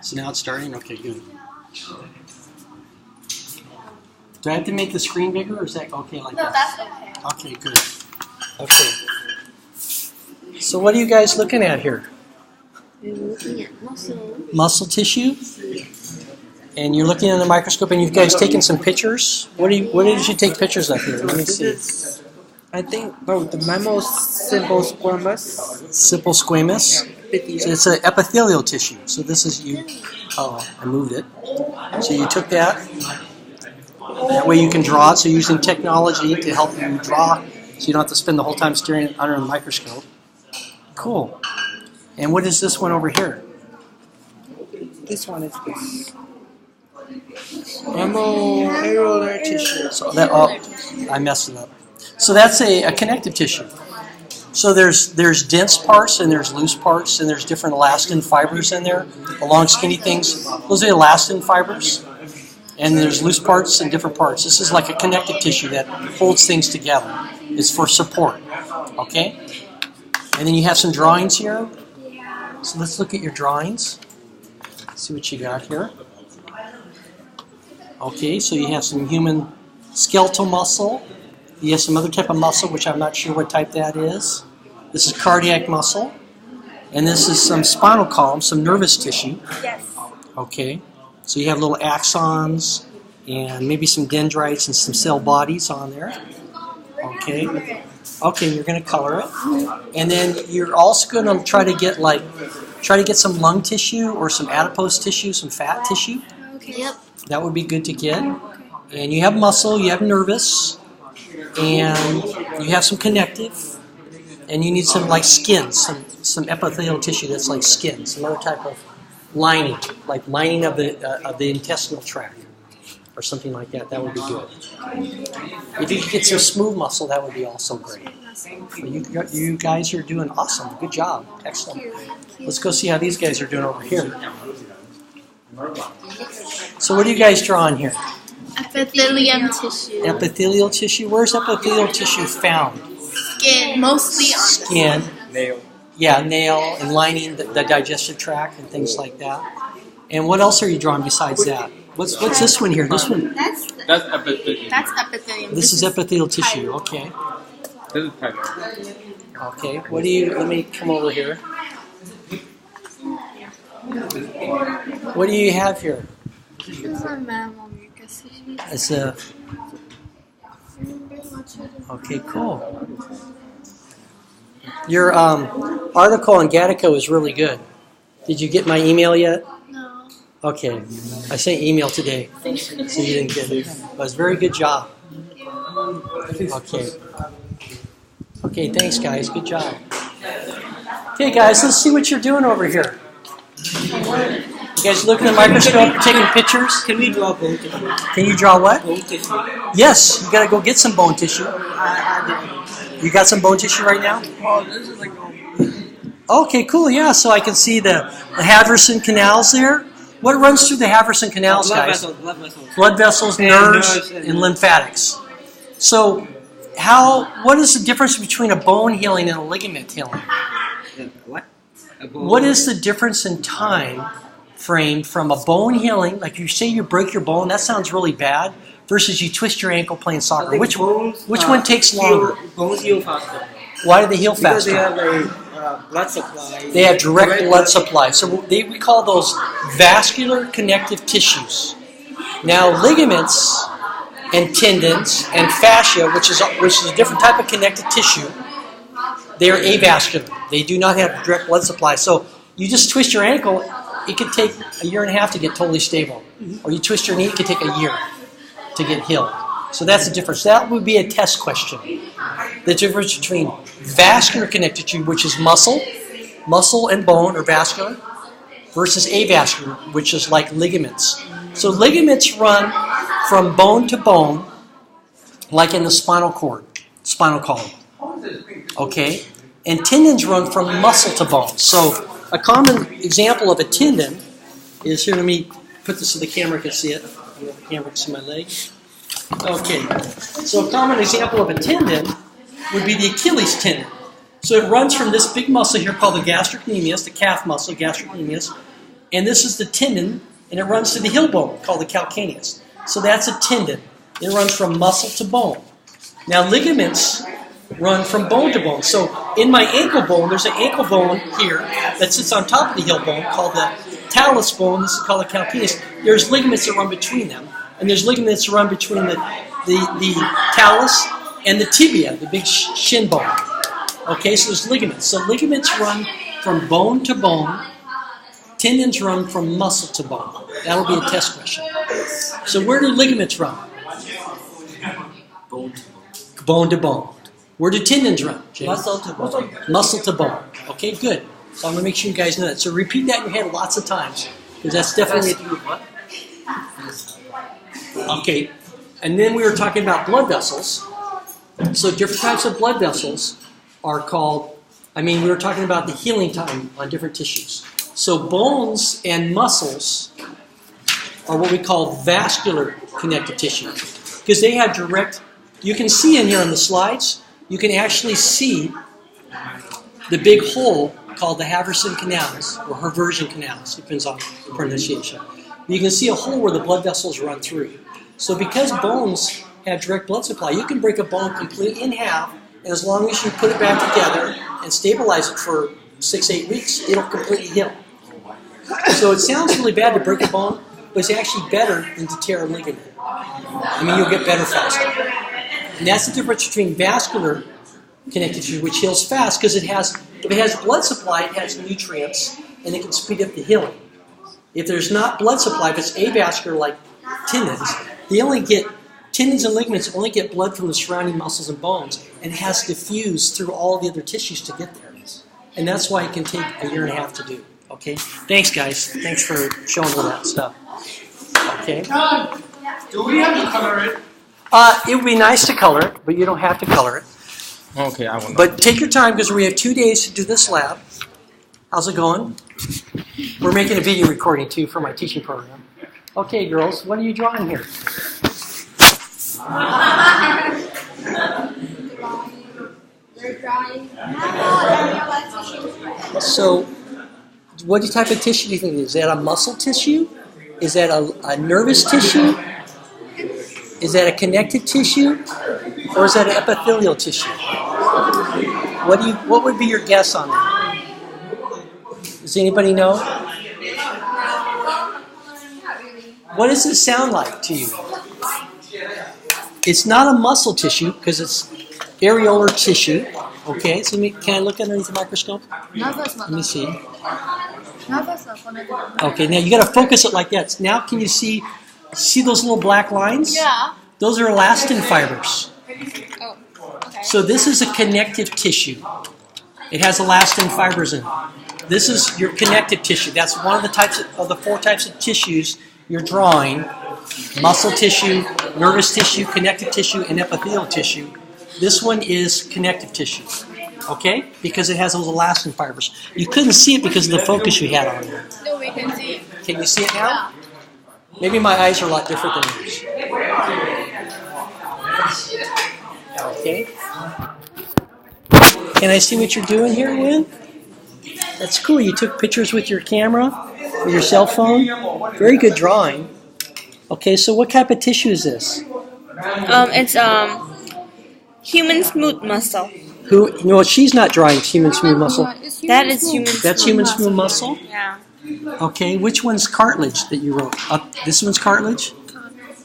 So now it's starting? Okay, good. Do I have to make the screen bigger, or is that okay like that? No, that's okay. Okay, good. Okay. So what are you guys looking at here? We're looking at muscle. Muscle tissue? And you're looking in the microscope, and you guys taken some pictures? What did you take pictures of here? Let me see. I think the mammal simple squamous. Simple squamous? So it's an epithelial tissue. So this is you. Oh, I moved it. So you took that. That way you can draw it. So you're using technology to help you draw, so you don't have to spend the whole time staring under a microscope. Cool. And what is this one over here? This one is this. Mammal areolar tissue. So that, I messed it up. So that's a connective tissue. So there's dense parts and there's loose parts and there's different elastin fibers in there, the long skinny things. Those are the elastin fibers. And there's loose parts and different parts. This is like a connective tissue that holds things together. It's for support. Okay? And then you have some drawings here. So let's look at your drawings. See what you got here. Okay, so you have some human skeletal muscle. You have some other type of muscle, which I'm not sure what type that is. This is cardiac muscle. And this is some spinal column, some nervous tissue. Yes. Okay, so you have little axons and maybe some dendrites and some cell bodies on there. Okay, you're going to color it. And then you're also going to try to get some lung tissue or some adipose tissue, some fat tissue. Okay. Yep. That would be good to get. And you have muscle, you have nervous, and you have some connective, and you need some like skin, some epithelial tissue that's like skin, some other type of lining, like lining of the intestinal tract, or something like that. That would be good. If you could get some smooth muscle, that would be also great. You guys are doing awesome. Good job. Excellent. Let's go see how these guys are doing over here. So what are you guys drawing here? Epithelium tissue. Epithelial tissue? Where's epithelial tissue found? Skin. Mostly on Skin. Nail. Yeah, nail and lining the digestive tract and things like that. And what else are you drawing besides that? What's this one here? This one? That's epithelium. That's epithelium. This is epithelial tissue. Okay. This is pylorus. Okay. What do you? Let me come over here. What do you have here? This is a mammal mucus tissue. It's a. Okay, cool. Your article on Gattaca is really good. Did you get my email yet? No. Okay, I sent email today, so you didn't get it. But it was a very good job. Okay. Okay, thanks guys. Good job. Okay, guys, let's see what you're doing over here. You guys look in the microscope, you're taking pictures. Can we draw bone tissue? Can you draw what? Bone tissue. Yes, you gotta go get some bone tissue. You got some bone tissue right now? Oh, this is like. Okay, cool, yeah, so I can see the Haverson canals there. What runs through the Haverson canals, guys? Blood vessels. Blood vessels, nerves, and lymphatics. So, what is the difference between a bone healing and a ligament healing? What? What is the difference in time frame from a bone healing, like you say you break your bone, that sounds really bad, versus you twist your ankle playing soccer? Which one takes longer? Bones heal faster. Why do they heal Because faster? they have a blood supply. They have direct blood supply. So we call those vascular connective tissues. Now ligaments and tendons and fascia, which is a different type of connective tissue, they are avascular. They do not have direct blood supply. So you just twist your ankle, it could take a year and a half to get totally stable. Or you twist your knee, it could take a year to get healed. So that's the difference. That would be a test question. The difference between vascular connective tissue, which is muscle and bone or vascular, versus avascular, which is like ligaments. So ligaments run from bone to bone, like in the spinal column. Okay? And tendons run from muscle to bone. So a common example of a tendon is, here, let me put this so the camera can see it. The camera can see my leg. Okay, so a common example of a tendon would be the Achilles tendon. So it runs from this big muscle here called the gastrocnemius, the calf muscle, gastrocnemius, And this is the tendon, and it runs to the heel bone called the calcaneus. So that's a tendon. It runs from muscle to bone. Now ligaments run from bone to bone. So in my ankle bone, there's an ankle bone here that sits on top of the heel bone called the talus bone. This is called the calcaneus. There's ligaments that run between them, and there's ligaments that run between the talus and the tibia, the big shin bone. Okay, so there's ligaments. So ligaments run from bone to bone. Tendons run from muscle to bone. That'll be a test question. So where do ligaments run? Bone. Bone to bone. Where do tendons run? Jay? Muscle to bone. Muscle to bone. Okay, good. So I'm going to make sure you guys know that. So repeat that in your head lots of times, because that's definitely... Okay, and then we were talking about blood vessels. So different types of blood vessels are called... we were talking about the healing time on different tissues. So bones and muscles are what we call vascular connective tissue, because they have direct... You can see in here on the slides, you can actually see the big hole called the Haversian canals, or Haversian canals, depends on the pronunciation. You can see a hole where the blood vessels run through. So because bones have direct blood supply, you can break a bone completely in half, and as long as you put it back together and stabilize it for 6-8 weeks, it'll completely heal. So it sounds really bad to break a bone, but it's actually better than to tear a ligament. You'll get better faster. And that's the difference between vascular connective tissue, which heals fast, because if it has blood supply, it has nutrients, and it can speed up the healing. If there's not blood supply, if it's avascular like tendons, tendons and ligaments only get blood from the surrounding muscles and bones, and it has to diffuse through all the other tissues to get there. And that's why it can take 1.5 years to do. Okay? Thanks, guys. Thanks for showing all that stuff. Okay? Do we have to color it? It would be nice to color it, but you don't have to color it. Okay, I will. But take your time, because we have 2 days to do this lab. How's it going? We're making a video recording, too, for my teaching program. Okay, girls, what are you drawing here? So, what type of tissue do you think it is? Is that a muscle tissue? Is that a nervous tissue? Is that a connective tissue? Or is that an epithelial tissue? What would be your guess on that? Does anybody know? What does it sound like to you? It's not a muscle tissue, because it's areolar tissue. Okay, so can I look underneath the microscope? Let me see. Okay, now you got to focus it like that. Now can you see those little black lines? Yeah. Those are elastin fibers. Oh, okay. So this is a connective tissue. It has elastin fibers in it. This is your connective tissue. That's one of the types of the 4 types of tissues you're drawing: muscle tissue, nervous tissue, connective tissue, and epithelial tissue. This one is connective tissue. Okay? Because it has those elastin fibers. You couldn't see it because of the focus you had on it. No, we can see it. Can you see it now? Maybe my eyes are a lot different than yours. Okay. Can I see what you're doing here, Lynn? That's cool. You took pictures with your camera, with your cell phone. Very good drawing. Okay, so what type of tissue is this? It's human smooth muscle. No, she's not drawing human smooth muscle. That is human. That's human smooth muscle? Yeah. Okay, which one's cartilage that you wrote? This one's cartilage?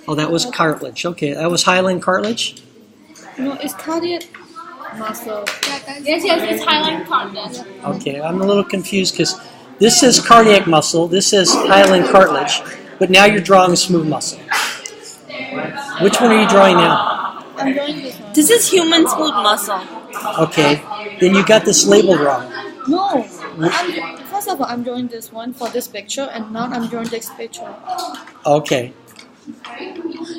Oh, that was cartilage. Okay, that was hyaline cartilage? No, it's cardiac muscle. Yes, it's hyaline cartilage. Okay, I'm a little confused because this says cardiac muscle, this says hyaline cartilage, but now you're drawing smooth muscle. Which one are you drawing now? I'm drawing this one. This is human smooth muscle. Okay, then you got this label wrong. No. First of all, I'm drawing this one for this picture, and now I'm drawing this picture. Okay.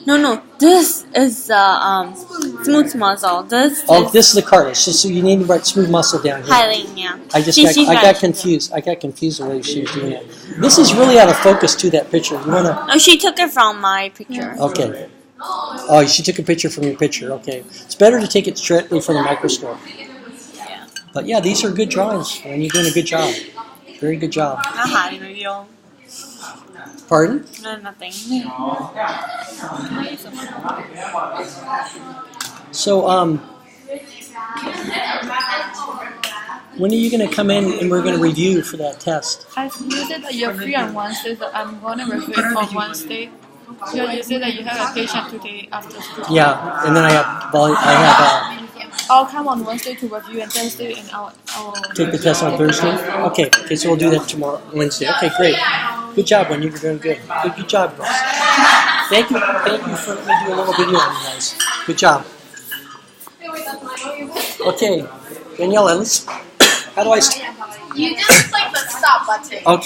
No. This is smooth muscle. This Oh, is this is the cartilage. So you need to write smooth muscle down here. hyaline. Yeah. I got confused. I got confused the way she was doing it. This is really out of focus to that picture. You wanna? No, she took it from my picture. Okay. Oh, she took a picture from your picture. Okay. It's better to take it directly from the microscope. But yeah, these are good drawings, and you're doing a good job. Very good job. Pardon? No, nothing. So, when are you going to come in and we're going to review for that test? You said that you're free on Wednesday, so I'm going to review it on Wednesday. You said that you have a patient today after school. Yeah, and then I have I'll come on Wednesday to review and Thursday, and I'll take the test on Thursday. Okay, so we'll do that tomorrow, Wednesday. Okay, great. Good job, Wendy. You're doing good. Good job, girls. Thank you for letting me do a little video on you guys. Good job. Okay, Daniela, how do I? You just click the stop button. Okay.